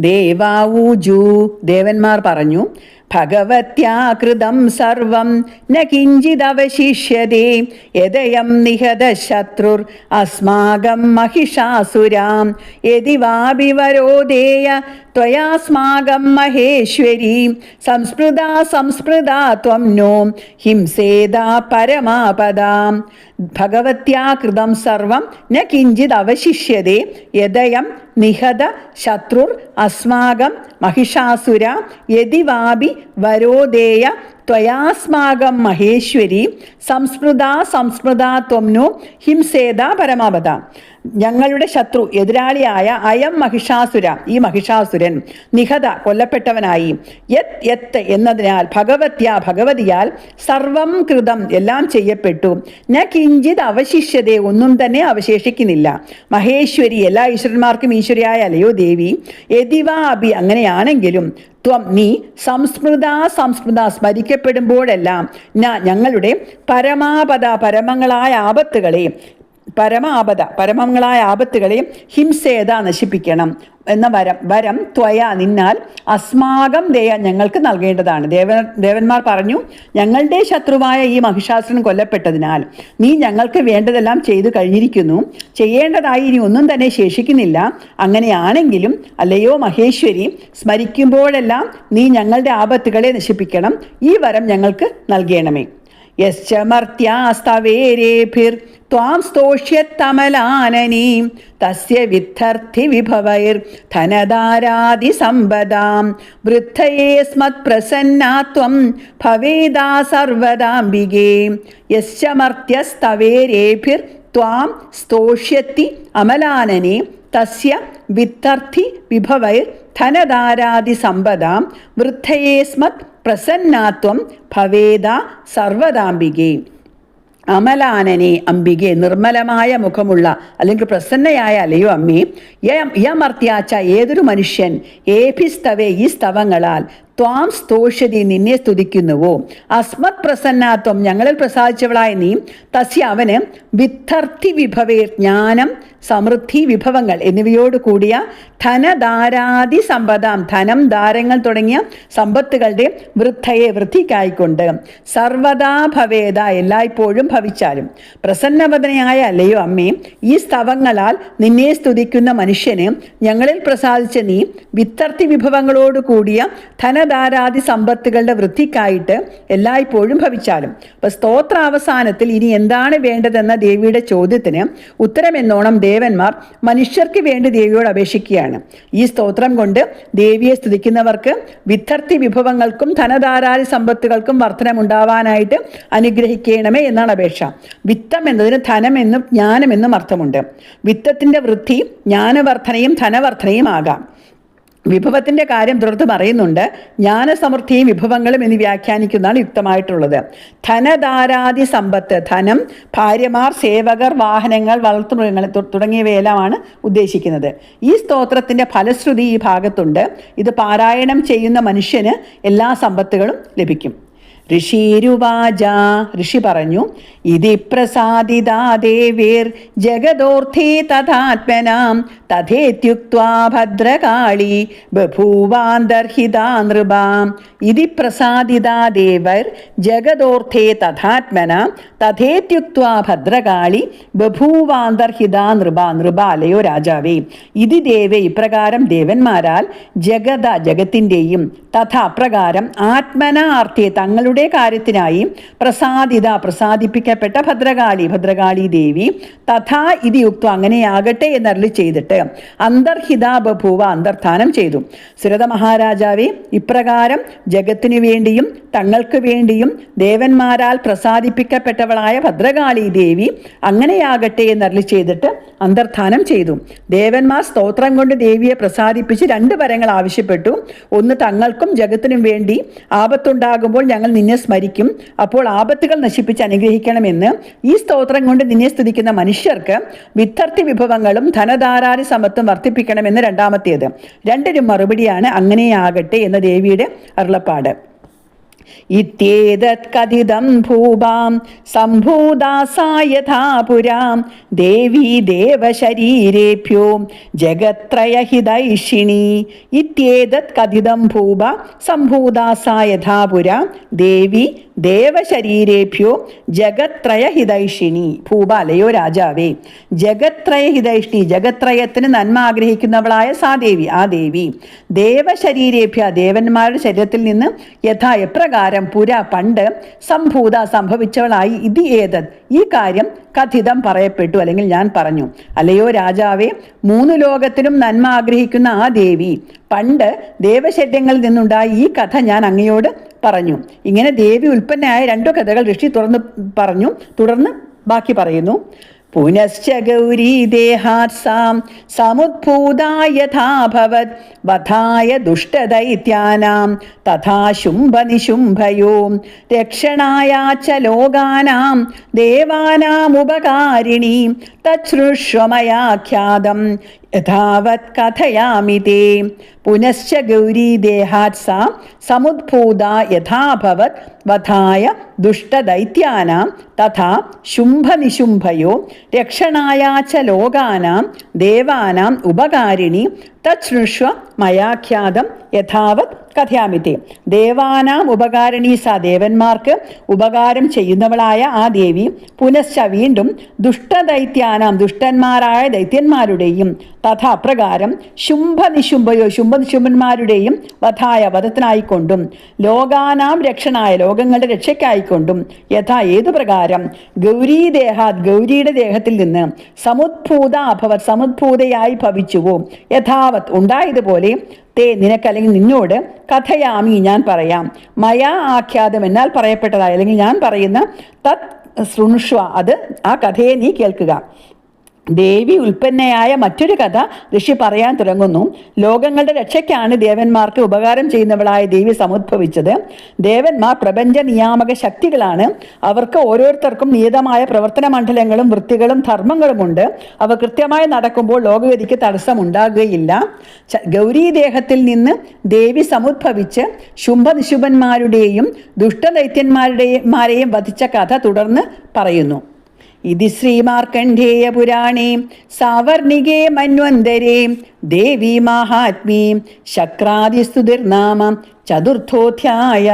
ദേവാവൂജു ദേവന്മാർ പറഞ്ഞു, ഭഗവത്യാകൃതം സർവം ന കിഞ്ചിദവശിഷ്യതേ യദയം നിഹത ശത്രുർ അസ്മാകം മഹിഷാസുരാം യദി വാഭിവരോധേയ ത്വയാസ്മാകം മഹേശ്വരീ സംസ്മൃതാ ത്വം നോ ഹിംസേദാ പരമാപദാം. ഭഗവത്യാകൃതം സർവം ന കിഞ്ചിത് അവശിഷ്യതേ യദയം നിഹത ശത്രുർ അസ്മാകം മഹിഷാസുര യദി വാപി വരോധേയ ത്വയാസ്മാകം മഹേശ്വരി സംസ്മൃതാ ത്വം നോ ഹിംസേദ പരമാപദ. ഞങ്ങളുടെ ശത്രു എതിരാളിയായ അയം മഹിഷാസുര, ഈ മഹിഷാസുരൻ നിഹത കൊല്ലപ്പെട്ടവനായി, യത് എന്നതിനാൽ ഭഗവതിയാൽ സർവം കൃതം എല്ലാം ചെയ്യപ്പെട്ടു, ന കിഞ്ചിത് അവശിഷ്യതേ ഒന്നും തന്നെ അവശേഷിക്കുന്നില്ല. മഹേശ്വരി എല്ലാ ഈശ്വരന്മാർക്കും ഈശ്വരിയായ അലയോ ദേവി, യദിവാ അഭി അങ്ങനെയാണെങ്കിലും ത്വം നീ സംസ്മൃത സ്മരിക്കപ്പെടുമ്പോഴെല്ലാം ഞങ്ങളുടെ പരമങ്ങളായ ആപത്തുകളെ ഹിംസേത നശിപ്പിക്കണം എന്ന വരം ത്വയ നിന്നാൽ അസ്മാകം ദേയ ഞങ്ങൾക്ക് നൽകേണ്ടതാണ്. ദേവന്മാർ പറഞ്ഞു, ഞങ്ങളുടെ ശത്രുവായ ഈ മഹിഷാസുരൻ കൊല്ലപ്പെട്ടതിനാൽ നീ ഞങ്ങൾക്ക് വേണ്ടതെല്ലാം ചെയ്തു കഴിഞ്ഞിരിക്കുന്നു, ചെയ്യേണ്ടതായി ഇനി ഒന്നും തന്നെ ശേഷിക്കുന്നില്ല. അങ്ങനെയാണെങ്കിലും അല്ലയോ മഹേശ്വരി, സ്മരിക്കുമ്പോഴെല്ലാം നീ ഞങ്ങളുടെ ആപത്തുകളെ നശിപ്പിക്കണം, ഈ വരം ഞങ്ങൾക്ക് നൽകണമേ. യശ്ചമർത്യാസ്തവേരേഭിർ ത്വാം സ്തോഷ്യത്തമലാനനീം തസ്യ വിദ്ധർത്ഥി വിഭവൈർ ധനധാരാദി സമ്പദാം വൃദ്ധയേ സ്മത് പ്രസന്നാത്വം ഭവേദാ സർവദാംബികേ. യശ്ചമർത്യസ്തവേരേഭിർ ത്വാം സ്തോഷ്യത്തി അമലാനനേ തസ്യ വിത്തർത്ഥി വിഭവൈർ ധനധാരാദി സമ്പദാം വൃദ്ധയേ സ്മത് പ്രസന്നാത്വം ഭവേദ സർവദാംബികേ. അമലാനനെ അംബികെ, നിർമ്മലമായ മുഖമുള്ള അല്ലെങ്കിൽ പ്രസന്നയായ അലയോ അമ്മേ, യമർത്യാച്ച ഏതൊരു മനുഷ്യൻ ഏഭിസ്തവേ ഈ സ്തവങ്ങളാൽ ത്വാം സ്തോഷ്യതി നിന്നെ സ്തുതിക്കുന്നുവോ, അസ്മത് പ്രസന്നാത്വം ഞങ്ങളിൽ പ്രസാദിച്ചവളായ നീ തസ്യ അവന് വിദ്ധർത്ഥി വിഭവേ ജ്ഞാനം സമൃദ്ധി വിഭവങ്ങൾ എന്നിവയോട് കൂടിയ ധനധാരാദി സമ്പദാം ധനം ധാരങ്ങൾ തുടങ്ങിയ സമ്പത്തുകളുടെ വൃദ്ധിക്കായിക്കൊണ്ട് സർവദാ ഭവേദ എല്ലായ്പ്പോഴും ഭവിച്ചാലും പ്രസന്നവദനയായ അല്ലയോ അമ്മേ, ഈ സ്തവങ്ങളാൽ നിന്നെ സ്തുതിക്കുന്ന മനുഷ്യന് ഞങ്ങളിൽ പ്രസാദിച്ച നീ വിത്തർത്ഥി വിഭവങ്ങളോട് കൂടിയ ധനധാരാദി സമ്പത്തുകളുടെ വൃദ്ധിക്കായിട്ട് എല്ലായ്പ്പോഴും ഭവിച്ചാലും. അപ്പൊ സ്തോത്രാവസാനത്തിൽ ഇനി എന്താണ് വേണ്ടതെന്ന ദേവിയുടെ ചോദ്യത്തിന് ഉത്തരമെന്നോണം ദേവന്മാർ മനുഷ്യർക്ക് വേണ്ടി ദേവിയോട് അപേക്ഷിക്കുകയാണ്. ഈ സ്തോത്രം കൊണ്ട് ദേവിയെ സ്തുതിക്കുന്നവർക്ക് വിത്തർത്ഥി വിഭവങ്ങൾക്കും ധനധാരാദി സമ്പത്തുകൾക്കും വർധനമുണ്ടാവാനായിട്ട് അനുഗ്രഹിക്കണമേ എന്നാണ് അപേക്ഷ. വിത്തം എന്നതിന് ധനമെന്നും ജ്ഞാനമെന്നും അർത്ഥമുണ്ട്. വിത്തത്തിന്റെ വൃദ്ധി ജ്ഞാനവർദ്ധനയും ധനവർദ്ധനയും ആകാം. വിഭവത്തിന്റെ കാര്യം തുടർന്ന് പറയുന്നുണ്ട്. ജ്ഞാനസമൃദ്ധിയും വിഭവങ്ങളും എന്ന് വ്യാഖ്യാനിക്കുന്നതാണ് യുക്തമായിട്ടുള്ളത്. ധനധാരാദി സമ്പത്ത്, ധനം, ഭാര്യമാർ, സേവകർ, വാഹനങ്ങൾ, വളർത്തുമൃഗങ്ങൾ തുടങ്ങിയവയെല്ലാമാണ് ഉദ്ദേശിക്കുന്നത്. ഈ സ്തോത്രത്തിന്റെ ഫലശ്രുതി ഈ ഭാഗത്തുണ്ട്. ഇത് പാരായണം ചെയ്യുന്ന മനുഷ്യന് എല്ലാ സമ്പത്തുകളും ലഭിക്കും. ഋഷിരുവാച ഋഷി പറഞ്ഞു, ഇതി പ്രസാദിതാ ദേവീർ ജഗദോർത്ഥേ തഥാത്മനാം തഥേത്യുക്ത്വാ ഭദ്രകാളി ബഭൂവാന്തർഹിതാ നൃപാം. ഇതി പ്രസാദിതാ ദേവർ ജഗദോർത്ഥേ തഥാത്മനാം തഥേത്യുക്ത്വാ ഭദ്രകാളി ബഭൂവാന്തർഹിതാ നൃപ. നൃപാലയോ രാജാവേ, ഇതി ദേവേ ഇപ്രകാരം ദേവന്മാരാൽ ജഗത്തിൻ്റെയും തഥാ അപ്രകാരം ആത്മനാർത്ഥേ തങ്ങളുടെ കാര്യത്തിനായി പ്രസാദിപ്പിക്കപ്പെട്ട ഭദ്രകാളി ദേവി തഥാ ഇതി യുക്തം അങ്ങനെയാകട്ടെ എന്നരുളി ചെയ്തിട്ട് അന്തർഹിത ബഭൂവ അന്തർധാനം ചെയ്തു. സുരത മഹാരാജാവേ, ഇപ്രകാരം ജഗത്തിനു വേണ്ടിയും തങ്ങൾക്ക് വേണ്ടിയും ദേവന്മാരാൽ പ്രസാദിപ്പിക്കപ്പെട്ടവളായ ഭദ്രകാളി ദേവി അങ്ങനെയാകട്ടെ എന്നരുളി ചെയ്തിട്ട് അന്തർധാനം ചെയ്തു. ദേവന്മാർ സ്തോത്രം കൊണ്ട് ദേവിയെ പ്രസാദിപ്പിച്ച് 2 വരങ്ങൾ ആവശ്യപ്പെട്ടു. ഒന്ന്, തങ്ങൾക്കും ജഗത്തിനും വേണ്ടി ആപത്തുണ്ടാകുമ്പോൾ ഞങ്ങൾ നിന്നെ സ്മരിക്കും, അപ്പോൾ ആപത്തുകൾ നശിപ്പിച്ച് അനുഗ്രഹിക്കണമെന്ന്. ഈ സ്തോത്രം കൊണ്ട് നിന്നെ സ്തുതിക്കുന്ന മനുഷ്യർക്ക് വിത്തർത്ഥി വിഭവങ്ങളും ധനധാരാദി സമ്പത്തും വർദ്ധിപ്പിക്കണമെന്ന് രണ്ടാമത്തേത്. 2നും മറുപടിയാണ് അങ്ങനെയാകട്ടെ എന്ന ദേവിയുടെ അരുളപ്പാട്. ഇത്യേതത് കഥിതം ഭൂപാം സംഭൂതാസാ യഥാ പുരാം ദേവീ ദേവശരീരേഭ്യോ ജഗത്രയഹിതൈഷിണി. ഇത്യേതത് കഥിതം ഭൂപ സംഭൂതാസാ യഥാ പുരാം ദേവി ദേവശരീരേഭ്യോ ജഗത്രയഹിതൈഷിണി. ഭൂപ അല്ലയോ രാജാവേ, ജഗത്രയഹിതൈഷിണി ജഗത്രയത്തിന് നന്മ ആഗ്രഹിക്കുന്നവളായ സാദേവി, ആ ദേവി ദേവശരീരേഭ്യ ദേവന്മാരുടെ ശരീരത്തിൽ നിന്ന് യഥാ എപ്രകാരം പുര പണ്ട് സംഭൂത സംഭവിച്ചവളായി ഇതി ഏതത് ഈ കാര്യം കഥിതം പറയപ്പെട്ടു, അല്ലെങ്കിൽ ഞാൻ പറഞ്ഞു. അല്ലയോ രാജാവേ, 3 ലോകത്തിനും നന്മ ആഗ്രഹിക്കുന്ന ആ ദേവി പണ്ട് ദേവശരീരങ്ങളിൽ നിന്നുണ്ടായ ഈ കഥ ഞാൻ അങ്ങയോട് പറഞ്ഞു. ഇങ്ങനെ ദേവി ഉൽപ്പന്നയായ 2 കഥകൾ ഋഷി പറഞ്ഞു. തുടർന്ന് ബാക്കി പറയുന്നു. പുനശ്ച ഗൗരീ ദേഹാത്സാം സമുദ്ഭൂതാ യഥാഭവത് വധായ ദുഷ്ടദൈത്യാനാം തഥാ ശുംഭനിശുംഭയോ രക്ഷണായ ച ലോകാനാം ദേവാനാമുപകാരിണി തച്ഛൃഷ്വമയാഖ്യാതം യഥാവത് കഥയാമി തേ. പുനശ്ച ഗൗരീ ദേഹാത് സാ സമുദ്ഭൂത യഥാഭവത് വധായ ദുഷ്ടദൈത്യാനാം തഥാ ശുംഭനിശുംഭയോ രക്ഷണായ ച ലോകാനാം ദേവാനാം ഉപകാരിണി തച്ഛൃഷ്വ മയാഖ്യാതം യഥാവത് കഥയാമിത്തെ. ദേവാനാം ഉപകാരിണി സ ദേവന്മാർക്ക് ഉപകാരം ചെയ്യുന്നവളായ ആ ദേവി പുനശ്ച വീണ്ടും ദുഷ്ടദൈത്യാനാം ദുഷ്ടന്മാരായ ദൈത്യന്മാരുടെയും തഥ അപ്രകാരം ശുംഭനിശുംഭയോ ശുംഭനിശുംഭന്മാരുടെയും വധായ വധത്തിനായിക്കൊണ്ടും ലോകാനാം രക്ഷണായ ലോകങ്ങളുടെ രക്ഷയ്ക്കായിക്കൊണ്ടും യഥാ ഏതു പ്രകാരം ഗൗരീദേഹാത് ഗൗരിയുടെ ദേഹത്തിൽ നിന്ന് സമുദ്ഭൂത അഭവത് സമുദ്ഭൂതയായി ഭവിച്ചുവോ യഥാവത് ഉണ്ടായതുപോലെ തേ നിനക്ക് അല്ലെങ്കിൽ നിന്നോട് കഥയാമി ഞാൻ പറയാം. മയാ ആഖ്യാതം എന്നാൽ പറയപ്പെട്ടതായ അല്ലെങ്കിൽ ഞാൻ പറയുന്ന തത് ശൃണുഷ്വ അത് ആ കഥയെ നീ കേൾക്കുക. ദേവി ഉൽപ്പന്നയായ മറ്റൊരു കഥ ഋഷി പറയാൻ തുടങ്ങുന്നു. ലോകങ്ങളുടെ രക്ഷയ്ക്കാണ് ദേവന്മാർക്ക് ഉപകാരം ചെയ്യുന്നവളായ ദേവി സമുദ്ഭവിച്ചത്. ദേവന്മാർ പ്രപഞ്ച നിയാമക ശക്തികളാണ്. അവർക്ക് ഓരോരുത്തർക്കും നിയതമായ പ്രവർത്തന മണ്ഡലങ്ങളും വൃത്തികളും ധർമ്മങ്ങളുമുണ്ട്. അവ കൃത്യമായി നടക്കുമ്പോൾ ലോകഗതിക്ക് തടസ്സമുണ്ടാകുകയില്ല. ഗൗരീദേഹത്തിൽ നിന്ന് ദേവി സമുദ്ഭവിച്ച് ശുംഭനിശുംഭന്മാരുടെയും ദുഷ്ടദൈത്യന്മാരെയും വധിച്ച കഥ തുടർന്ന് പറയുന്നു. ഇതി ശ്രീമാർക്കണ്ഡേയ പുരാണേ സാവർണികേ മന്വന്തരേ ദേവി മാഹാത്മ്യേ ശക്രാദിസ്തുതിർനാമ ചതുർത്ഥോധ്യായ.